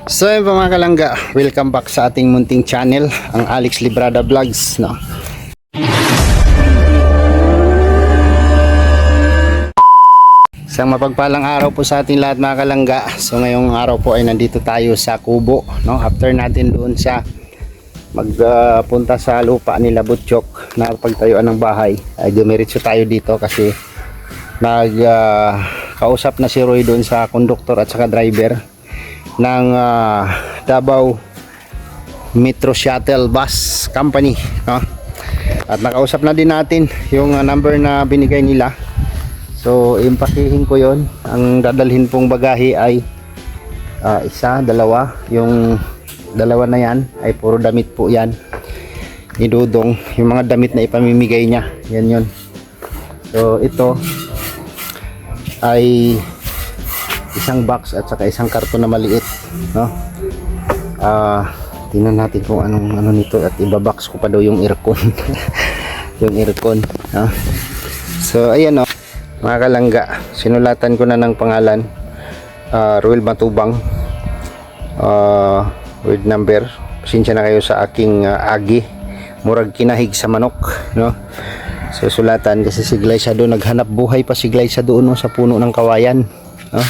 So yun po mga kalangga, welcome back sa ating munting channel, ang Alex Librada Vlogs, no? Isang mapagpalang araw po sa ating lahat mga kalangga. So ngayong araw po ay nandito tayo sa Kubo, no? After natin doon sa magpunta sa lupa nila Butchok na pagtayuan ng bahay, ay dumiretso tayo dito kasi kausap na si Roy doon sa conductor at saka driver ng Davao Metro Shuttle Bus Company, no? At nakausap na din natin yung number na binigay nila. So impakihin ko yon. Ang dadalhin pong bagahe ay isa, dalawa. Yung dalawa na yan ay puro damit po yan ni Dudong. Yung mga damit na ipamimigay niya, yan yun. So ito ay isang box at saka isang karton na maliit, no? Tingnan natin kung anong ano nito, at ibabox ko pa daw yung aircon. Yung aircon, no? So ayan, no, mga kalangga, sinulatan ko na ng pangalan, Ruel Matubang, with number. Pasensya na kayo sa aking agi, murag kinahig sa manok, no? So sulatan kasi si Glyza doon, naghanap buhay pa si Glyza doon, no, sa puno ng kawayan, no?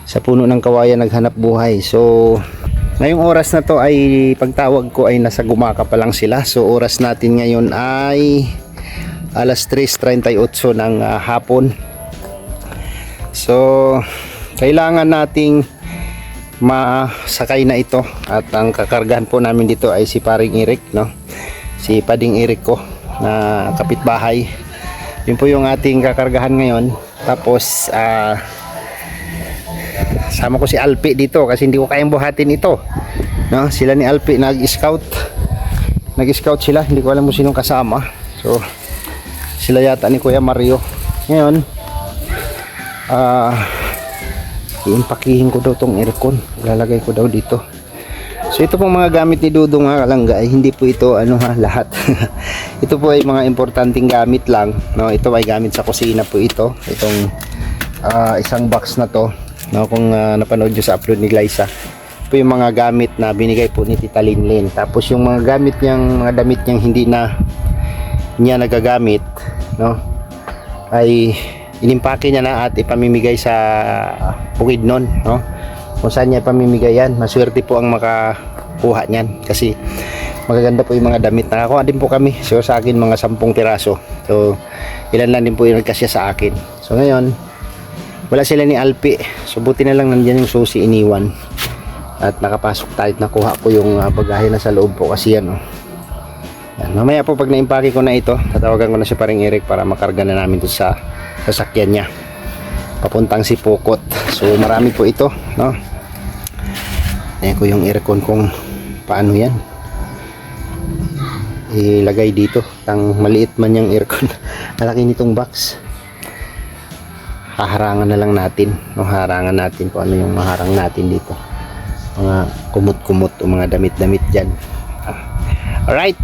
Sa puno ng kawayan naghanap buhay. So ngayong oras na to ay pagtawag ko ay nasa Gumaka pa lang sila. So oras natin ngayon ay alas 3:38 ng hapon. So kailangan nating masakay na ito, at ang kakargahan po namin dito ay si Paring Eric, no? Si Pading Eric ko na kapitbahay. Yun po yung ating kakargahan ngayon. Tapos sama ko si Alpi dito kasi hindi ko kayang buhatin ito, no? Sila ni Alpi nag-scout sila, hindi ko alam kung sinong kasama. So sila yata ni Kuya Mario. Ngayon iimpakihin ko daw tong aircon, lalagay ko daw dito. So ito pong mga gamit ni Dudong mga kalangga ay hindi po ito lahat. Ito po ay mga importanteng gamit lang, no? Ito ay gamit sa kusina po ito. Itong isang box na to, no, kung napanood nyo sa upload ni Glyza, ito yung mga gamit na binigay po ni Tita Linlin. Tapos yung mga gamit niyang, mga damit niyang hindi na niya nagagamit, no, ay inimpake niya na at ipamimigay sa Bukidnon, no? Kung saan niya ipamimigay yan, maswerte po ang makakuha niyan kasi magaganda po yung mga damit. Nakakuha din po kami. So sa akin mga 10 piraso. So ilan lang din po yung nagkasya sa akin. So ngayon wala sila ni Alpi, so buti na lang nandiyan yung susi iniwan at nakapasok tayo, nakuha ko yung bagahe na sa loob po kasi yan, oh. Yan. Mamaya po pag naimpake ko na ito, tatawagan ko na si Paring Eric para makarga na namin ito sa sasakyan niya papuntang Sipokot. So marami po ito, no? Ayan ko yung aircon kung paano yan ilagay dito. Ang maliit man yung aircon malaki nitong box. Haharangan na lang natin, no? Harangan natin kung ano yung maharang natin dito, mga kumot-kumot o mga damit-damit dyan. Alright.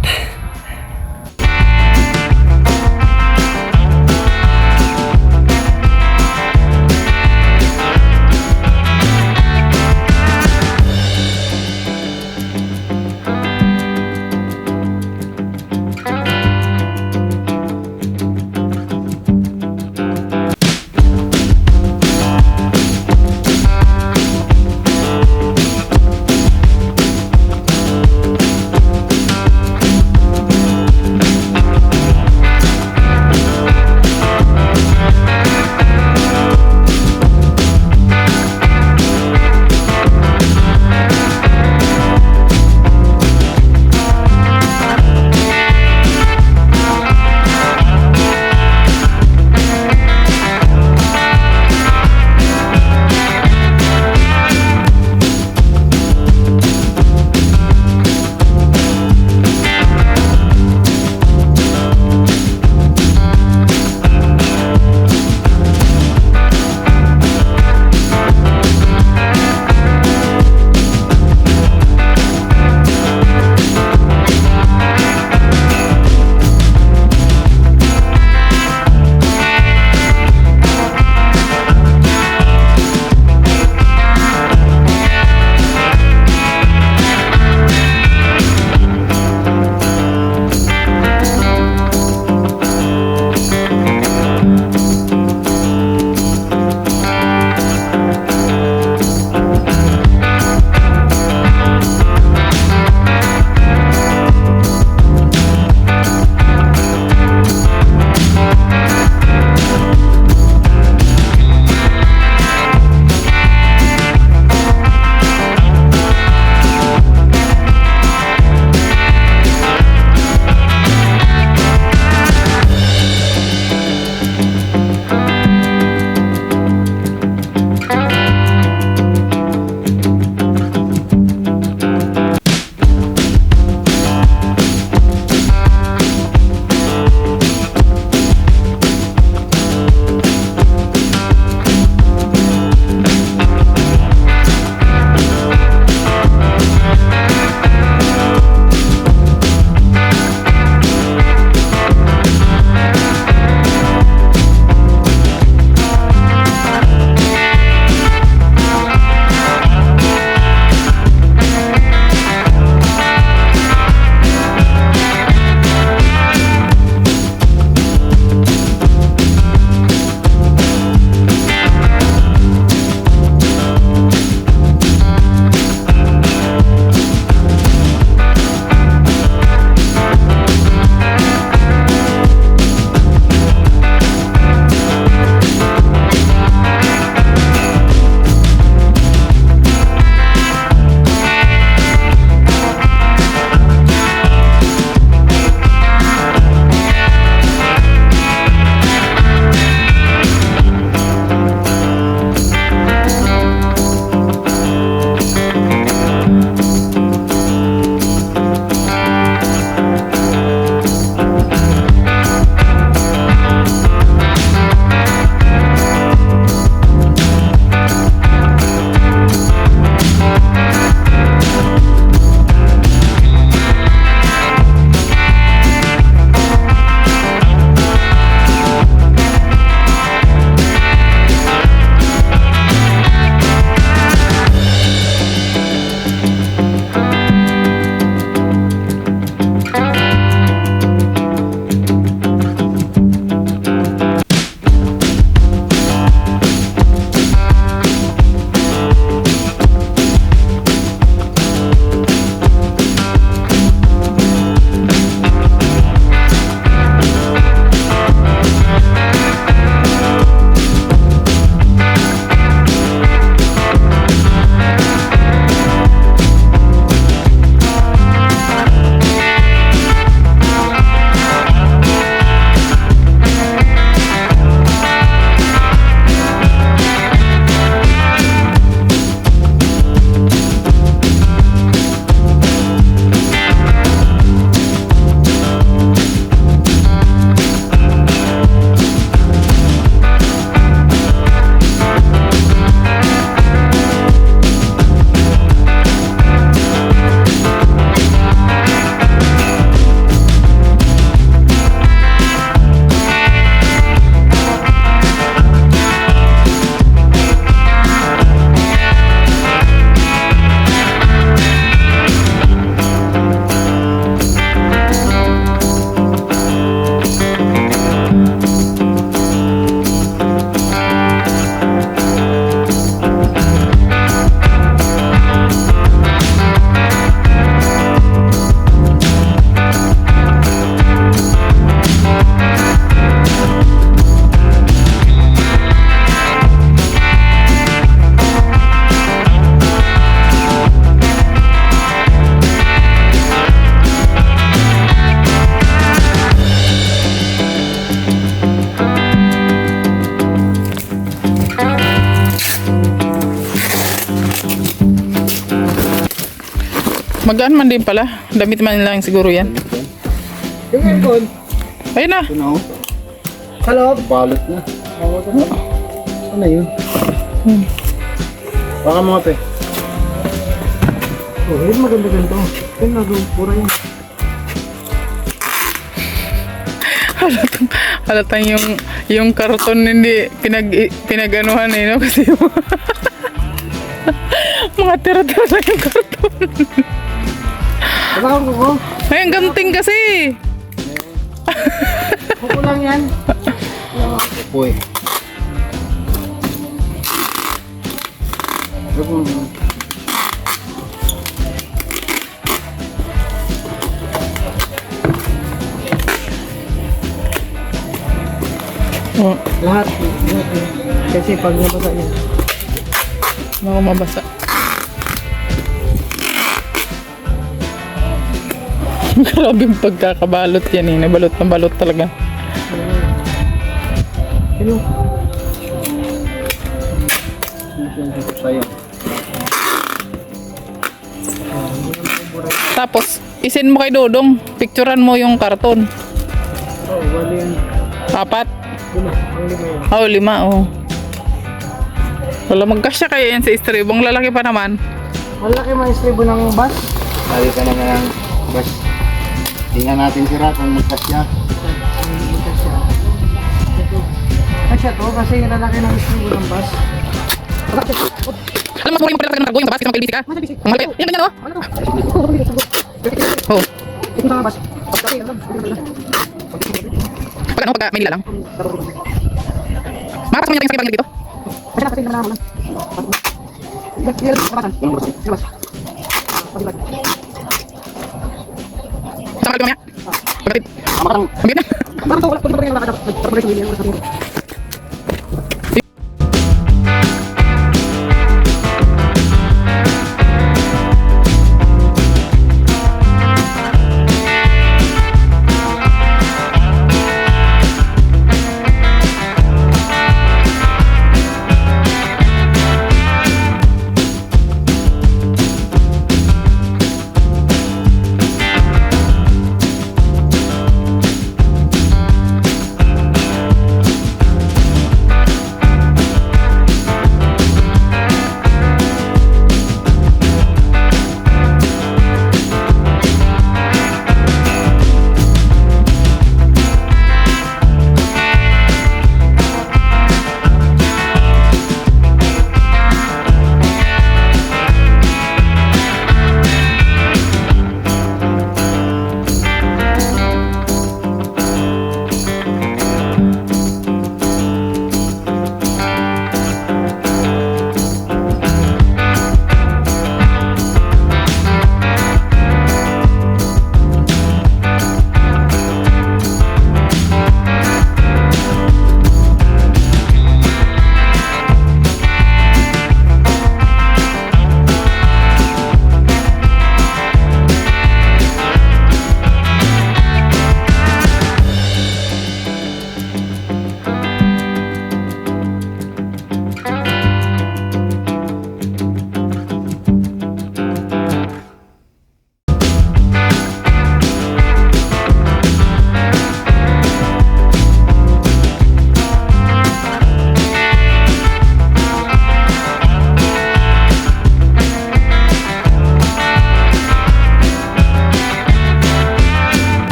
Magaan man din pala. Damit man lang siguro yan. Yung aircon. Ayun na. Ito na oh. Sa loob. Balot na. Ano yun? Baka mga pe. Oh, yun maganda ganito. Yun nagawin pura yun. Halatang yung karton hindi pinag-anuhan eh, no? Kasi yung mga tira-tira lang yung karton. Bakit ko? Ay, ang ganting kasi. Kuko lang yan. Uy. Oh, Lahat. Kasi pag nabasa niya. baka mabasa. Grabing pagkakabalot yan eh. Nabalot na balot talaga. Ano? Sa'yo. Tapos, isin mo kay Dodong. Picturean mo yung karton. Oh, wali yan. 4. Lima. Ang lima yan. Oh, 5. Oh. Wala magkasya kaya yan sa istribong. Lalaki pa naman. Malaki mga istribo ng bus. Sabi ka na nga ng bas. Tingnan natin sira kung magkasya. Kasi to, kasi yung lalaki ng istribo ng bus. Alam mo, yung paglalaki ng cargo, yung tabas, yung pagbilisik ka. Ang malaki. Yan, ganyan, oh. Oh. Ito na bus. Pag ano, pagka may nila lang. Makakas mo yung sa ibang dito. Kasi nakasin naman naman. Sa kalito mamaya. Pagkatid. Ang bigat na. Bakit ito? Wala pa rin nakakadap. Nagpapalit yung video.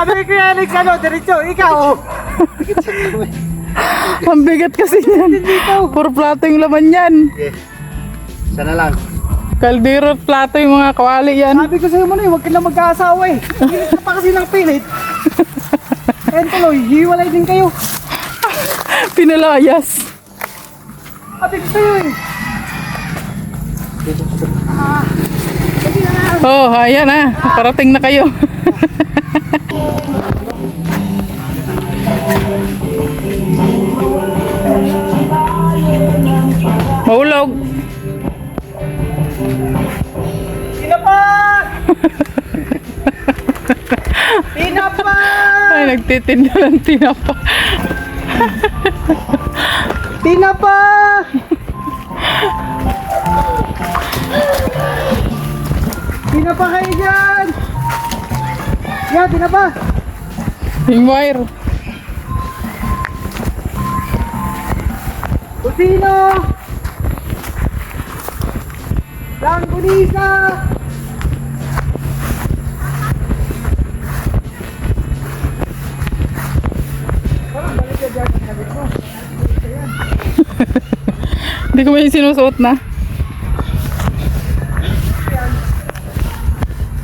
Ano yung kaya Alex, ano, diretso, ikaw. Ang bigat kasi yan. Puro plato yung laman yan. Okay. Sana lang. Kaldero at plato yung mga kawali yan. Sabi ko sa'yo mo na huwag ka na mag-aasawa eh. Pilit ka pa kasi ng pilit. Ayan tuloy, hiwalay din kayo. Pinalayas. Sabi ko sa'yo eh. Oh, ayan ah. Parating na kayo. Mahulog. tawag? Tinapa! Tinapa! Ay, nagtitinda ng tinapa. Tinapa! Tinapa kayo dyan! Yan, tinapa! Hingwire. Kusino! Langgunisa! Parang balik ka dyan ang kabit mo. Hindi ko may sinusuot na.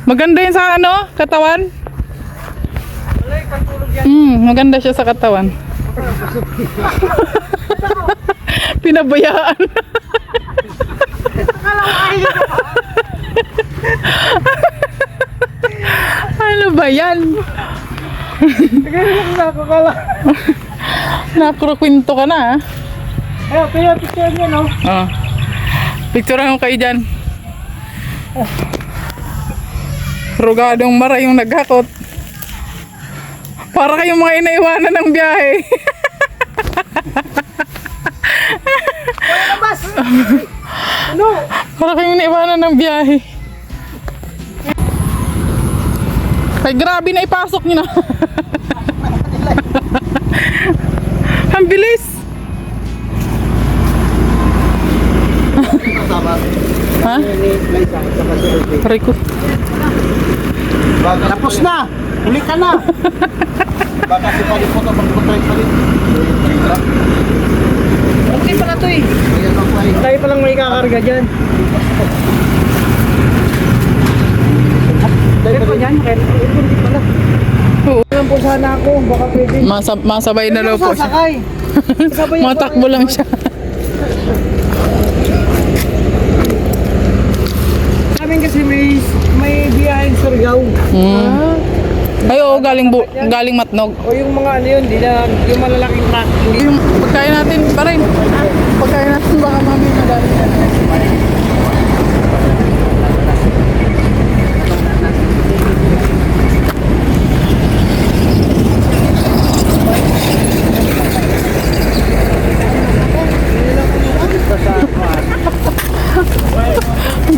Maganda yun sa ano, katawan? Alay, pantulog yan. Maganda siya sa katawan. Pinabayaan. Akala ko ay Ano ba yan? ganyan lang nakakala. Nakrukwento ka na, Ayun, pero picture niya, no? ah. Picturean ko kayo dyan. Rugadong mara yung naghakot. Para kayong mga inaiwanan ng biyahe. Wala na, bas! Ano? Para kayong inaiwanan ng biyahe. Ay, grabe na ipasok nyo na. Ang bilis. Ha? Rico. Tapos na! Huli ka na! Baka si Palit po ito, magpapay Palit. Okay pala ito eh. Tayo palang may kakarga dyan. Tayo pa dyan? Kaya hindi pala. Oo. Alam po sana ako, baka pwede. Masabay na daw po siya. Sasakay. Sabay ako. Matakbo lang siya. Amin kasi may biyaheng Surigao. Ay, oo, galing Matnog. O yung mga ano yun, yung malalaking truck. Hindi Yung pagkain natin pa rin. Pagkain natin baka mami na galing yan.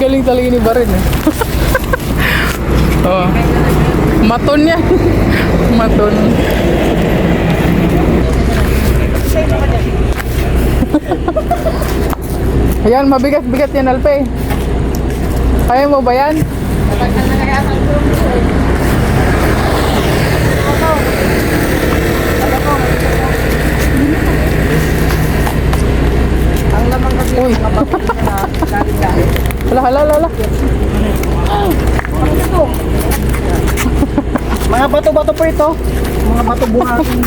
Galing talaga ni Barin eh. Oh. Maton yan. Maton. Ayan, mabigat-bigat yan, Alpe. Kaya mo ba yan? ang lamang kasi yung mga bakit na galing-galing. Hala. Mga bato-bato po ito. Mga bato buhatin.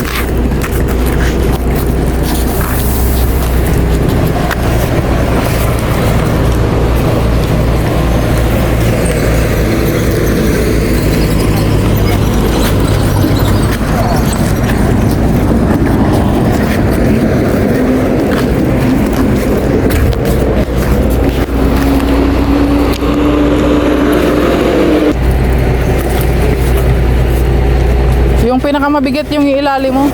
Yung pinakamabigat yung ilalim mo.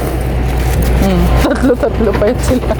Tatlo pa yun sila.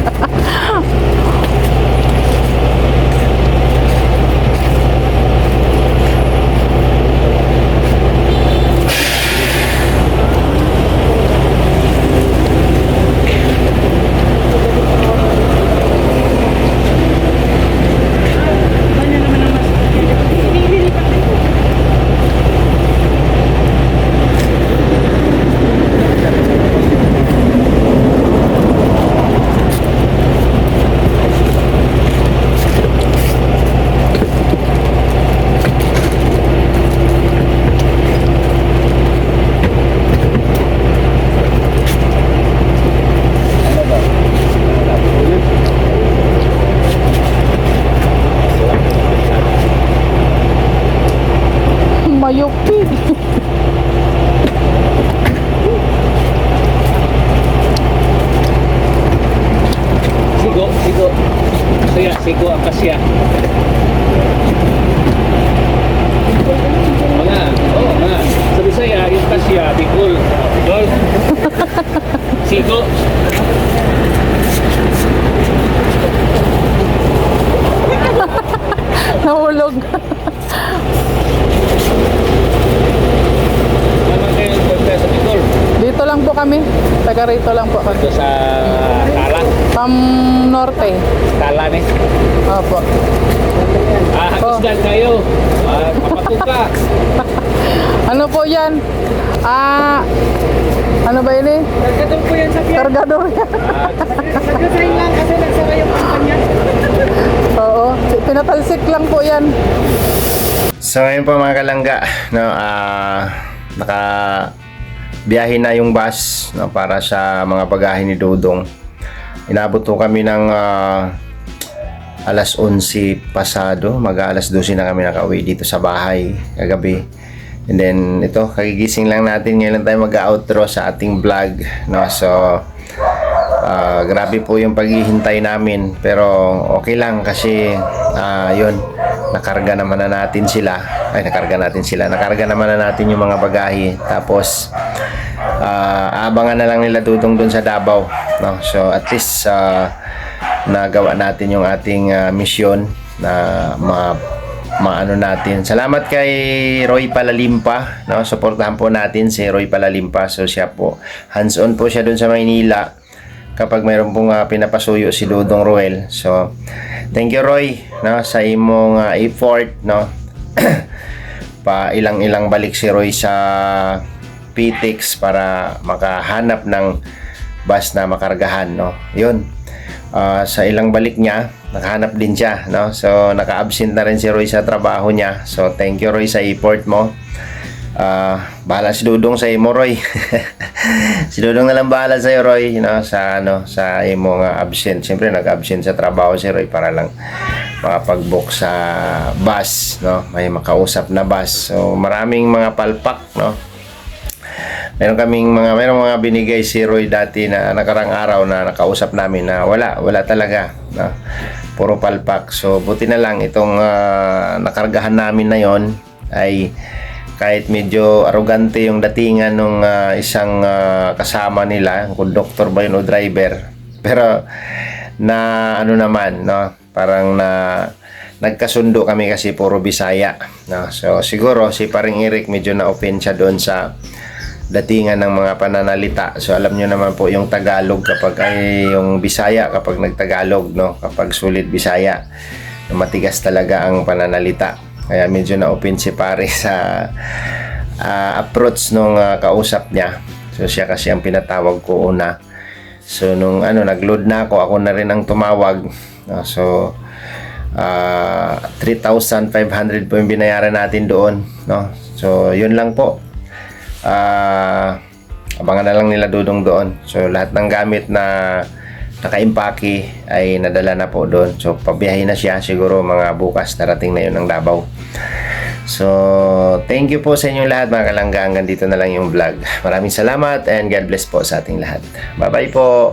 Bisaya, Sigo, Akasya. Mga, oo nga. Sa Bisaya, yung Akasya, Bicol. Bicol. Sigo. Nahulog. Naman kayo punta sa Bicol. Dito lang po kami. Taga rito lang po kami. Ito sa Tala. Pam Norte. Tala ni. Opo. Hagisdan kayo. Papatuka. Ano po yan? Ano ba yun eh? Nagkatong po yan sa piyan. Kargador yan. Nagkasayin lang kasi nagsara yung kampanya. Oo. Pinatalsik lang po yan. So ngayon po mga kalangga, no, naka biyahe na yung bus, no, para sa mga bagahe ni Dudong. Inabot po kami ng alas 11 pasado, mag-alas 12 na kami nakauwi dito sa bahay kagabi. And then ito, kagigising lang natin, ngayon lang tayo mag-outro sa ating vlog, no. So grabe po yung paghihintay namin, pero okay lang kasi yun, nakarga naman na natin sila. Nakarga naman na natin yung mga bagahe. Tapos abangan na lang nila Dudong dun sa Davao, no? So at least nagawa natin yung ating misyon na maano natin. Salamat kay Roy Palalimpa, no? Suportahan po natin si Roy Palalimpa. So siya po, hands-on po siya dun sa Maynila kapag mayroon pong pinapasuyo si Dudong Ruel. So thank you Roy, no, sa imong effort, no. Pa ilang balik si Roy sa PTEX para makahanap ng bus na makargahan, no. Yun, sa ilang balik niya nakahanap din siya, no. So naka-absent na rin si Roy sa trabaho niya. So thank you Roy sa effort mo. Bahala si Dudong sa imo Roy. Si Dudong na lang bahala sa iyo Roy, sa imo nga absent. Siyempre nag-absent sa trabaho si Roy para lang makapag-book sa bus, no, may makausap na bus. So maraming mga palpak, no. Mayroong mga binigay si Roy dati na nakarang araw na nakausap namin na wala talaga, no. Puro palpak. So buti na lang itong nakargahan namin na yon ay kahit medyo arrogante yung datingan nung isang kasama nila, conductor ba yun o driver, pero na ano naman, no, parang nagkasundo kami kasi puro Bisaya, no. So siguro si paring Eric medyo na-open siya doon sa datingan ng mga pananalita. So alam nyo naman po yung Tagalog kapag ay yung Bisaya kapag nagtagalog, no, kapag sulit Bisaya, matigas talaga ang pananalita. Kaya medyo na-open si pare sa approach nung kausap niya. So siya kasi ang pinatawag ko una. So nung nag-load na ako na rin ang tumawag. So 3,500 po yung binayaran natin doon, no. So yun lang po. Abangan na lang nila Dudong doon. So lahat ng gamit na naka-impake ay nadala na po doon. So pabiyahe na siya, siguro mga bukas darating na yun ng Davao. So thank you po sa inyong lahat mga kalangga. Hanggang dito na lang yung vlog. Maraming salamat and God bless po sa ating lahat. Bye bye po.